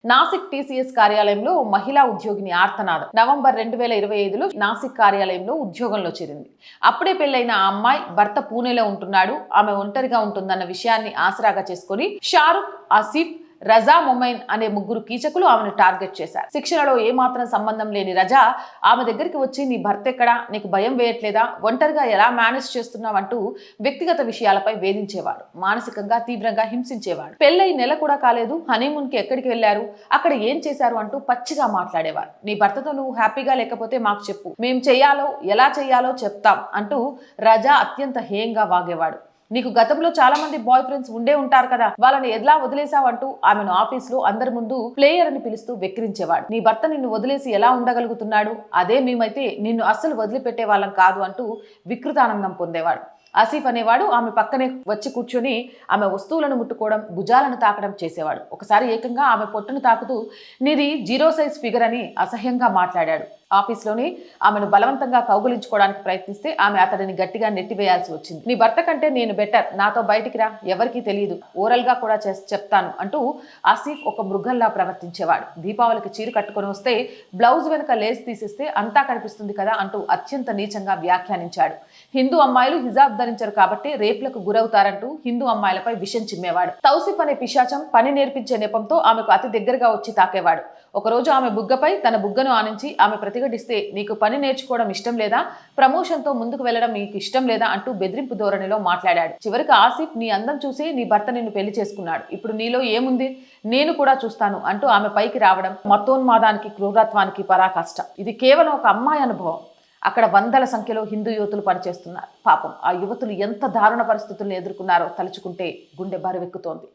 Nashik TCS కార్యాలయంలో మహిళా ఉద్యోగిని ఆర్తనాదం. నవంబర్ 2025లో నాసిక్ కార్యాలయంలో ఉద్యోగంలో చేరింది. అప్పుడే పెళ్లైన ఆ అమ్మాయి భర్త పూణేలో ఉంటున్నాడు. ఆమె ఒంటరిగా ఉంటుందన్న విషయాన్ని ఆసరాగా చేసుకుని షారుఖ్, ఆసిఫ్, రజా మొమైన్ అనే ముగ్గురు కీచకులు ఆమెను టార్గెట్ చేశారు. శిక్షణలో ఏమాత్రం సంబంధం లేని రజా ఆమె దగ్గరికి వచ్చి, నీ భర్త ఎక్కడా, నీకు భయం వేయట్లేదా, ఒంటరిగా ఎలా మేనేజ్ చేస్తున్నావంటూ వ్యక్తిగత విషయాలపై వేధించేవాడు. మానసికంగా తీవ్రంగా హింసించేవాడు. పెళ్లై నెల కూడా కాలేదు, హనీమూన్ కి ఎక్కడికి వెళ్లారు, అక్కడ ఏం చేశారు అంటూ పచ్చిగా మాట్లాడేవారు. నీ భర్తతో నువ్వు హ్యాపీగా లేకపోతే మాకు చెప్పు, మేం చెయ్యాలో ఎలా చెయ్యాలో చెప్తాం అంటూ రజా అత్యంత హేయంగా వాగేవాడు. నీకు గతంలో చాలా మంది బాయ్ ఫ్రెండ్స్ ఉండే ఉంటారు కదా, వాళ్ళని ఎలా వదిలేసావంటూ ఆమెను ఆఫీస్ లో అందరి ముందు ప్లేయర్ అని పిలుస్తూ వెక్కిరించేవాడు. నీ భర్త నిన్ను వదిలేసి ఎలా ఉండగలుగుతున్నాడు, అదే మేమైతే నిన్ను అస్సలు వదిలిపెట్టే వాళ్ళం కాదు అంటూ వికృతానందం పొందేవాడు. ఆసిఫ్ అనేవాడు ఆమె పక్కనే వచ్చి కూర్చొని ఆమె వస్తువులను ముట్టుకోవడం, భుజాలను తాకడం చేసేవాడు. ఒకసారి ఏకంగా ఆమె పొట్టును తాకుతూ నీది 0 సైజ్ ఫిగర్ అని అసహ్యంగా మాట్లాడాడు. ఆఫీస్లోని ఆమెను బలవంతంగా కౌగులించుకోవడానికి ప్రయత్నిస్తే ఆమె అతడిని గట్టిగా నెట్టివేయాల్సి వచ్చింది. నీ భర్త కంటే నేను బెటర్, నాతో బయటికి రా, ఎవరికీ తెలియదు, ఓరల్ గా కూడా చెప్తాను అంటూ ఆసిఫ్ ఒక మృగంలా ప్రవర్తించేవాడు. దీపావళికి చీర కట్టుకొని వస్తే బ్లౌజ్ వెనుక లేస్ తీసేస్తే అంతా కనిపిస్తుంది కదా అంటూ అత్యంత నీచంగా వ్యాఖ్యానించాడు. హిందూ అమ్మాయిలు హిజాబ్ ధరించారు కాబట్టి రేపులకు గురవుతారంటూ హిందూ అమ్మాయిలపై విషం చిమ్మేవాడు. తౌసిఫ్ అనే పిశాచం పని నేర్పించే నెపంతో ఆమెకు అతి దగ్గరగా వచ్చి తాకేవాడు. ఒకరోజు ఆమె బుగ్గపై తన బుగ్గను ఆనించి ఆమె ప్రతిఘటిస్తే, నీకు పని నేర్చుకోవడం ఇష్టం లేదా, ప్రమోషన్తో ముందుకు వెళ్లడం నీకు ఇష్టం లేదా అంటూ బెదిరింపు ధోరణిలో మాట్లాడాడు. చివరికి ఆసిఫ్ నీ అందం చూసి నీ భర్త నిన్ను పెళ్లి చేసుకున్నాడు, ఇప్పుడు నీలో ఏముంది, నేను కూడా చూస్తాను అంటూ ఆమె పైకి రావడం మతోన్మాదానికి, క్రూరత్వానికి పరాకాష్ట. ఇది కేవలం ఒక అమ్మాయి అనుభవం. అక్కడ వందల సంఖ్యలో హిందూ యువతులు పనిచేస్తున్నారు. పాపం ఆ యువతులు ఎంత దారుణ పరిస్థితులను ఎదుర్కొన్నారో తలుచుకుంటే గుండె బరువెక్కుతోంది.